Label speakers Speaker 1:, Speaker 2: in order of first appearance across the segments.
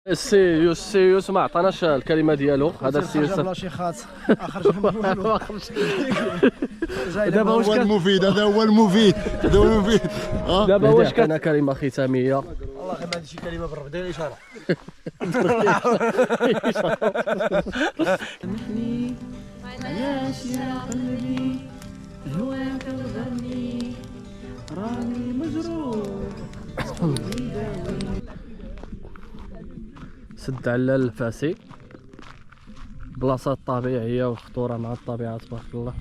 Speaker 1: السي ما عطاناش الكلمه ديالو. هذا السي يوسف
Speaker 2: بلاشيخات اخر
Speaker 1: دابا واش
Speaker 3: هو المفيد، هذا هو المفيد، هذا هو المفيد.
Speaker 1: دابا واش كان كلمه ختاميه؟
Speaker 2: والله غير ما عندي شي كلمه بالرب ديال الاشاره.
Speaker 4: علاش يا قلبي هواك الغني راني مجروح.
Speaker 1: سد علال الفاسي، بلاصه طبيعيه وخطوره مع الطبيعه تبارك الله.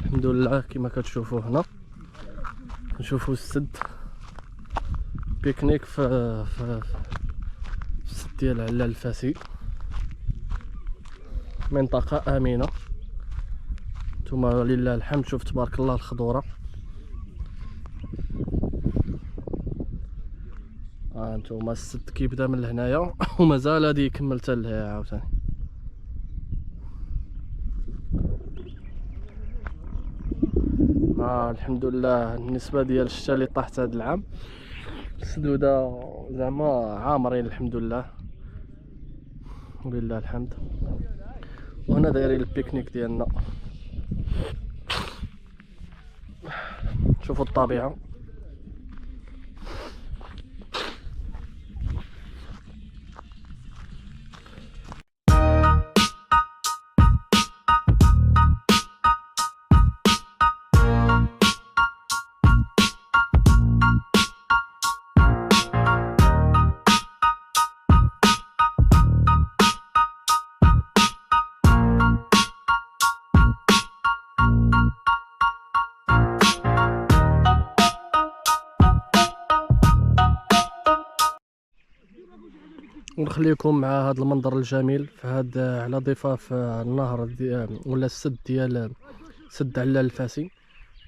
Speaker 1: الحمد لله كما كتشوفوا هنا نشوفوا السد بيكنيك في السد ديال علال الفاسي. منطقه امنه، ثم لله الحمد. شوف تبارك الله الخضوره. انتوما السد كيبدا من هنايا ومازال غادي يكمل حتى لهنا عاوتاني. الحمد لله. النسبه ديال الشتاء اللي طاحت هذا العام السدوده زعما عامرين الحمد لله ولله الحمد. وهنا دايرين البيكنيك ديالنا. شوفوا الطبيعه. ونخليكم مع هذا المنظر الجميل في هذا على ضفاف النهر ولا السد ديال سد علال الفاسي.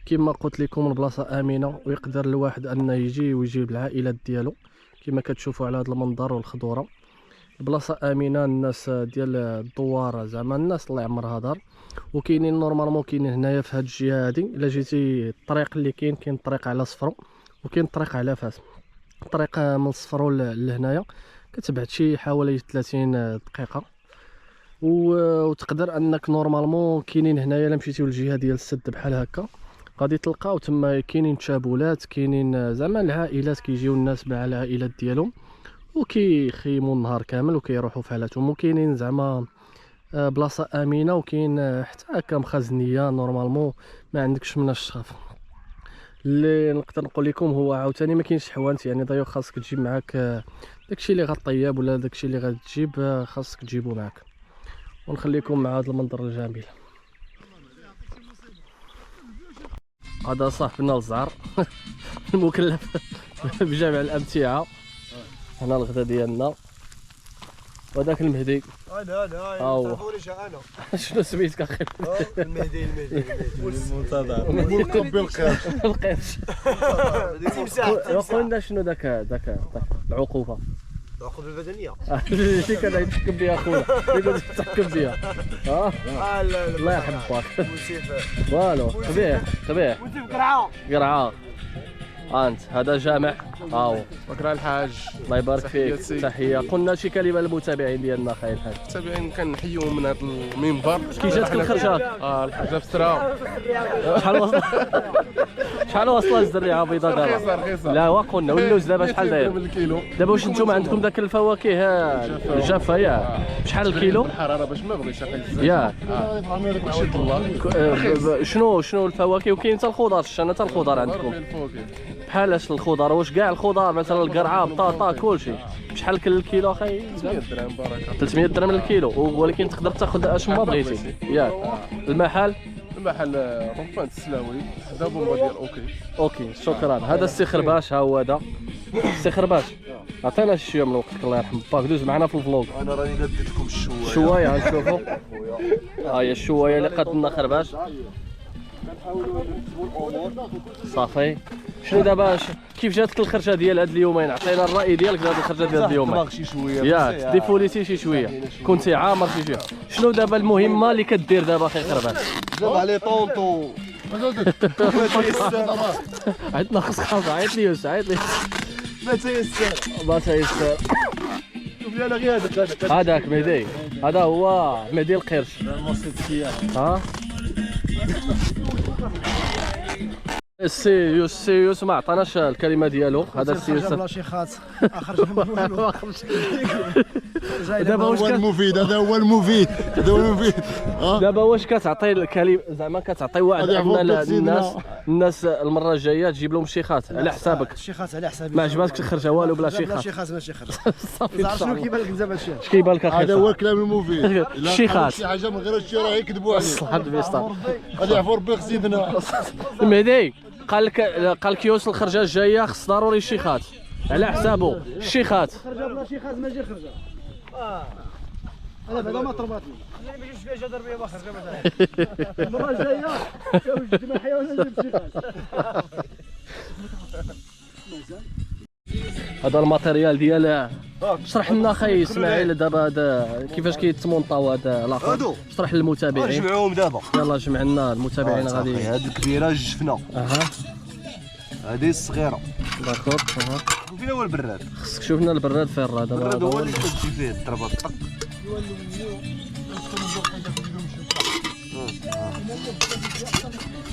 Speaker 1: كما قلت لكم البلاصه امنه ويقدر الواحد انه يجي ويجيب العائلات ديالو. كما كتشوفوا على هذا المنظر والخضوره. البلاصه امنه. الناس ديال الدوار زعما الناس الله يعمرها دار. وكاينين نورمالمون كاينين هنايا في هذه الجهه هذه. الا جيتي الطريق اللي كاين الطريق على صفرو وكاين الطريق على فاس. الطريق من صفرو لهنايا كتبعد شي حوالي 30 دقيقه. وتقدر انك نورمالمون كاينين هنايا الا مشيتيو للجهه ديال السد بحال هكا غادي تلقاو تما كاينين تشابولات، كاينين زعما العائلات كيجيو الناس مع العائلات ديالهم وكيخيموا النهار كامل وكيروحوا في حالاتهم. وكاينين زعما بلاصه امنه وكاين حتى هكا مخزنيه نورمالمون ما عندكش مناش تخاف. اللي نقدر نقول لكم هو عاوتاني ما كاينش حوانت، يعني ضيو خاصك تجيب معاك داكشي اللي غطيب ولا داكشي اللي غتجيب خاصك تجيبو معاك. ونخليكم مع هذا المنظر الجميل. هذا صاحبنا الزعر المكلف بجمع الامتعه. هنا الغدا ديالنا وهذاك المهدي.
Speaker 2: انا تعرفونيش انا.
Speaker 1: شنو سميتك اخي؟
Speaker 2: المهدي
Speaker 3: المنتظر والقب القرش.
Speaker 1: القرش. وقلنا شنو داك العقوبه.
Speaker 2: العقوبه البدنيه
Speaker 1: اللي كان يتحكم بها خويا، اللي كنت تحكم بها. الله يحفظك. والو قبيح قرعه. انت هذا جامع.
Speaker 5: بكره الحاج
Speaker 1: الله يبارك فيك. تحيه. قلنا شي كلمه للمتابعين ديالنا اخي الحاج.
Speaker 5: المتابعين كنحيوهم من هذا المنبر.
Speaker 1: كي جاتك الخرجه؟
Speaker 5: الحاجه في السرا.
Speaker 1: شحال واصله الزريعه بيضاء دابا؟
Speaker 5: رخيصه.
Speaker 1: لا وقلنا واللوز دابا شحال داير؟
Speaker 5: بالكيلو.
Speaker 1: دابا واش نتوما عندكم داك الفواكه الجافه ياك بشحال الكيلو؟
Speaker 5: الحراره باش ما بغيش اخي.
Speaker 1: ياك
Speaker 5: ماشي دولار.
Speaker 1: شنو الفواكه وكاين حتى الخضار؟ الشنا حتى الخضار عندكم بحال اش الخضار؟ واش كاع الخضار مثلا القرعه بطاطا كلشي بشحال الكيلو اخي؟
Speaker 5: 300 درهم بركه.
Speaker 1: 300 درهم الكيلو. ولكن تقدر تاخذ اش ما بغيتي ياك. المحل
Speaker 5: رمفان السلاوي هذا بومبا ديال
Speaker 1: اوكي شكرا. هذا السي خرباش. ها هو هذا السي خرباش. عطينا شويه من وقتك الله يرحم باك. دوز معنا في الفلوق.
Speaker 3: انا راني قديت لكم الشوايه.
Speaker 1: غنشوفوا. هي الشوايه اللي قدمنا خرباش. صافي. شنو دابا كيف جاتك الخرجه ديال هاد اليومين؟ عطينا الراي ديالك في هاد الخرجه ديال هاد اليومين.
Speaker 3: دماغ شي شويه
Speaker 1: ياك ديفوليتي شي شويه كنتي عامر شي شويه. شنو دابا المهمه اللي كدير دابا اخي خرباش؟
Speaker 3: زاد عليه طونطو.
Speaker 1: عيطنا خصك عيط لي.
Speaker 3: ما تيسر.
Speaker 1: ما تيسر.
Speaker 2: ديالها غير هذاك
Speaker 1: هذاك مهدي، هذا هو مهدي القرش. ها السيوس ما عطاناش الكلمه ديالو. هذا السيوس
Speaker 2: بلاشيخات
Speaker 1: دابا واش
Speaker 3: هو المفيد، هذا هو المفيد، هذا هو المفيد.
Speaker 1: دابا واش كتعطي الكلمه زعما كتعطي وعد ان الناس المره الجايه تجيب لهم شيخات على حسابك؟
Speaker 2: الشيخات على حسابي.
Speaker 1: ما عجباتكش خرجه والو بلا شيخات؟
Speaker 2: شيخات ماشي خرج.
Speaker 1: صافي
Speaker 2: زعما شنو كيبان لك دابا هادشي؟
Speaker 1: اش كيبان لك
Speaker 3: هذا
Speaker 1: اخي؟
Speaker 3: هو الكلام المفيد. إلا
Speaker 1: الشيخات.
Speaker 3: قالوا شي حاجه من غير الشيء راه يكذبوا عليه.
Speaker 1: صح البيسطا.
Speaker 3: غادي يعفو ربي سيدنا.
Speaker 1: المهدي قال لك يوصل الخرجه الجايه خص ضروري الشيخات على حسابه. الشيخات
Speaker 2: خرجه بلا شيخات ماشي خرجه. انا بعدا ما طرباتني. خليني ما نجيش فيها جا ضربيه ما خرجه مثلا. المره الجايه جوج مع حيوانات نجيب شيخات.
Speaker 1: هذا الماتيريال ديال اشرح لنا اخي اسماعيل دابا هذا كيفاش كيتمونطاو هذا الاخر. اشرح للمتابعين.
Speaker 2: نجمعوهم دابا.
Speaker 1: يلا جمع لنا المتابعين غادي.
Speaker 2: هذه الكبيره الجفنه. هذه الصغيره.
Speaker 1: داكور.
Speaker 2: وفين هو البراد؟
Speaker 1: خصك تشوف لنا البراد فين راه دابا.
Speaker 2: البراد هو اللي كتجي فيه الضربه طق.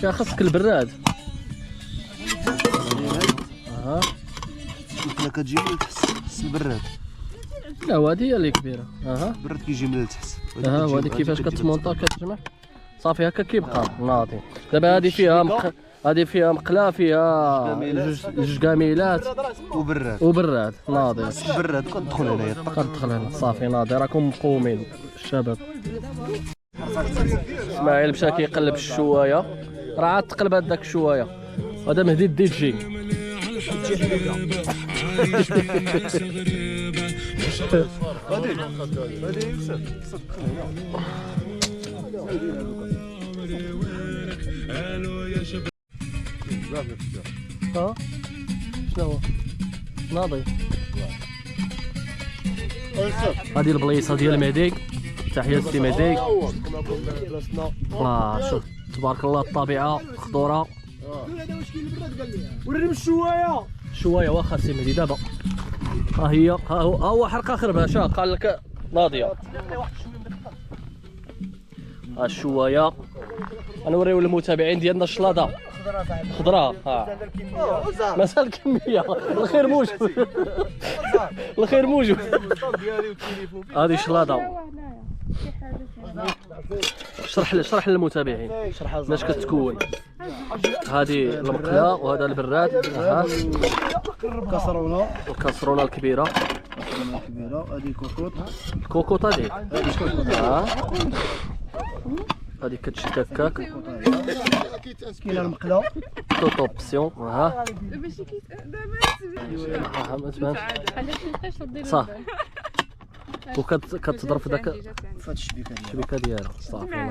Speaker 1: فيها خصك البراد.
Speaker 2: كنا كتجي من التحت البراد.
Speaker 1: لا هذه هي اللي كبيره.
Speaker 2: البراد كيجي من التحت.
Speaker 1: وهذه كيفاش كتمونطا كتجمع صافي هكا كيبقى ناضي. دابا هذه فيها مقله فيها جوج كاميلات وبراد ناضي.
Speaker 2: البراد كتدخل هنايا
Speaker 1: كتدخل هنا صافي ناضي. راكم مقومين الشباب. اسماعيل مشى كيقلب الشوايه راه عاد تقلب هذاك الشوايه. هذا مهدي الدي جي. شنو هو ناضي؟ هذه البليصه ديال مهدي. تحيه سي مهدي. شوف تبارك الله الطبيعه خضوره.
Speaker 2: وريني الشوايه.
Speaker 1: شوايه واخا سي مهدي دابا ها هي. ها هو حرقه خربشه قال لك ناضيه. ها الشوايه غنوريو للمتابعين ديالنا الشلاضه خضراء. مازال الكميه. الخير موجود. الخير موجود. هذه الشلاضه. اشرح للمتابعين باش كتكون. هذه المقله وهذا البراد. الكاسرونه الكبيره.
Speaker 2: هذه كوكوط.
Speaker 1: الكوكوط هذه هذه كتشد هكاك.
Speaker 2: كاينه المقله.
Speaker 1: توت اوبسيون. صح وكتضرب في ذاك
Speaker 2: فهاد
Speaker 1: الشبيكه ديالها صافي.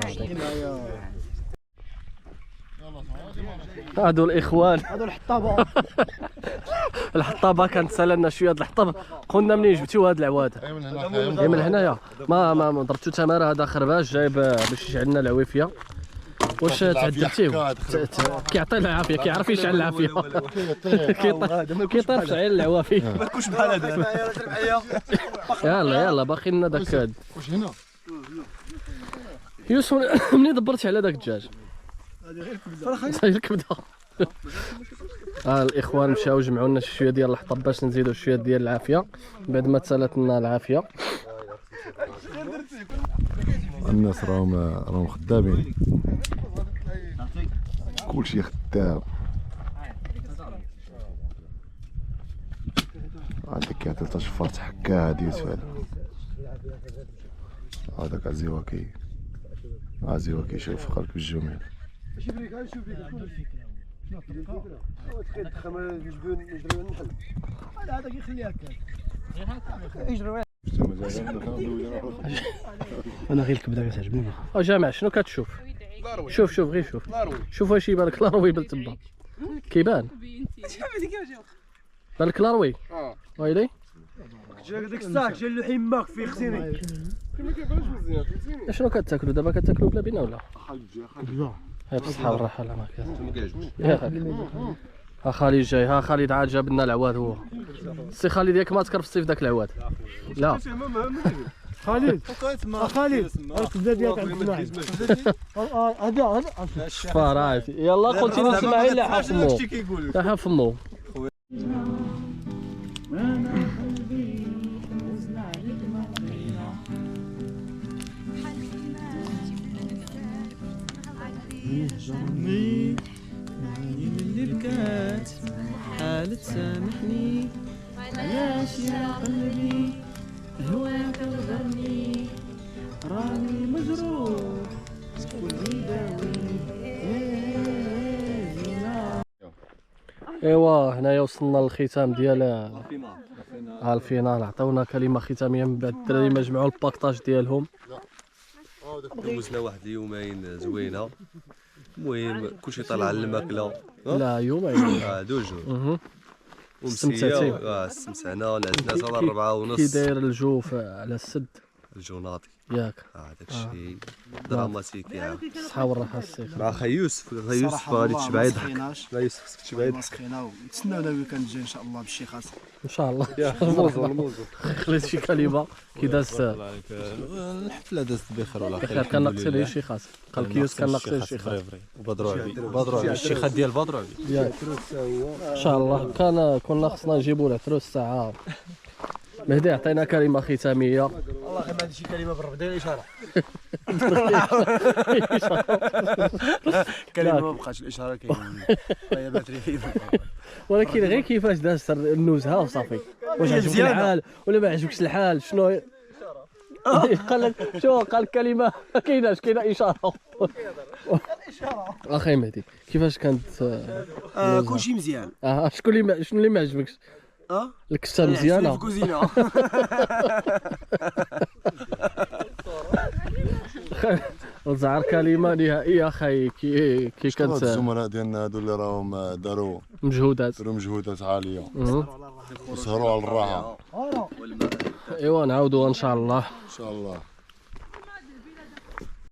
Speaker 1: هادو الاخوان
Speaker 2: هادو الحطابه.
Speaker 1: الحطابه كانت سالنا شويه. هاد الحطاب قلنا منين جبتيو هاد العواد؟ هي من هنايا. ما ضربتو تماره. هذا خرباش جايب باش يشعل لنا العويفيه. واش تعذبتيه؟ كيعطي العافيه كيعرف يشعل العافيه. كيطير في عين العوافي.
Speaker 2: ما تكونش بحال هذاك.
Speaker 1: يلا باقي لنا داك.
Speaker 3: واش هنا؟
Speaker 1: يوسف منين دبرتي على داك الدجاج؟ غير الكبده. الاخوان مشاو جمعوا لنا شويه ديال الحطب باش نزيدوا شويه ديال العافيه بعد ما تسالت لنا العافيه.
Speaker 3: الناس راهم خدامين. كلشي خدام. عندك كيعطي تشفرت حكا هادي يوسف. هذاك عزيواكي شوف قلب الجميل.
Speaker 2: هذاك يخليها هكا. انا غير الكبده كتعجبني.
Speaker 1: جماعه شنو كتشوف؟ شوف غير شوف واش يبان لك لاروي بالتبا. كيبان بالك لاروي. ويلي
Speaker 2: ديك الساعه جا له حماك في خزيني.
Speaker 5: ما كيبانش مزيان فهمتيني.
Speaker 1: شنو كتاكلوا دابا؟ كتاكلوا بلا بينا ولا؟
Speaker 2: لا
Speaker 1: هي بالصحه والراحه. لا ما كاين. ها خالد جاي، ها خالد عاد جاب لنا العواد هو. السي خالد ياك ما تكر في الصيف داك العواد؟ لا
Speaker 2: خالد خالد الكبده ديالك عند الواحد هذا
Speaker 1: شفار عافي. يلا قلتي نسمع الا حفمو لا حفمو.
Speaker 4: وانا قلبي نزل عليك مرينا يهجرني معي من اللي بكات حالة سامحني علاش يا قلبي هواك غدرني راني مجروح قولي داوي
Speaker 1: ايوا هنايا وصلنا للختام ديال الفينال. عطاونا كلمه ختاميه من بعد الدراري ما جمعوا الباكطاج ديالهم.
Speaker 5: دوزنا واحد اليومين زوينه. المهم كلشي طالع على الماكله.
Speaker 1: لا يومين
Speaker 5: دوجو
Speaker 1: استمتعتي؟
Speaker 5: استمتعنا. نعسنا حتى 4:30.
Speaker 1: كي داير الجو على السد
Speaker 5: الجوناطي
Speaker 1: ياك؟
Speaker 5: هذاك الشيء دراماتيك يا
Speaker 1: الصحه والراحه السيخ.
Speaker 5: مع خي يوسف غادي تشبع يضحك. لا يوسف خصك تشبع يضحك.
Speaker 2: مسخينه ونتسناونا الويكاند الجاي ان شاء الله بالشيخات.
Speaker 1: ان شاء الله.
Speaker 5: الموزو
Speaker 1: خليت شي كلمه كي دازت
Speaker 6: الحفله دازت بخير ولا
Speaker 1: بخير. كان ناقصين غير الشيخات. قال كيوس كان ناقصين الشيخات.
Speaker 6: وبدرو الشيخات ديال بدرو
Speaker 1: ياك ان شاء الله. كنا خصنا نجيبوا العتروس الساعه. مهدي عطينا كلمه ختاميه.
Speaker 2: والله غير ما هذه شي كلمه بالرب دير اشاره. كلمه ما بقاش الاشاره كاينه. هي باتري.
Speaker 1: ولكن غير كيفاش دازت النزهه وصافي. واش عجبك الحال ولا ما عجبكش الحال؟ شنو قال لك؟ شو قال كلمه ما كايناش، كاينه اشاره. اخي مهدي كيفاش كانت
Speaker 2: كلشي مزيان.
Speaker 1: شكون اللي شنو اللي ما عجبكش؟ الكسه مزيانه.
Speaker 2: كوزينه.
Speaker 1: وزعر كلمه نهائيه اخي كي كانت
Speaker 3: الزملاء ديالنا هادو اللي راهم داروا
Speaker 1: مجهودات
Speaker 3: عاليه وسهروا على الراحه.
Speaker 1: ايوا نعاودوها ان شاء الله.
Speaker 3: ان شاء الله.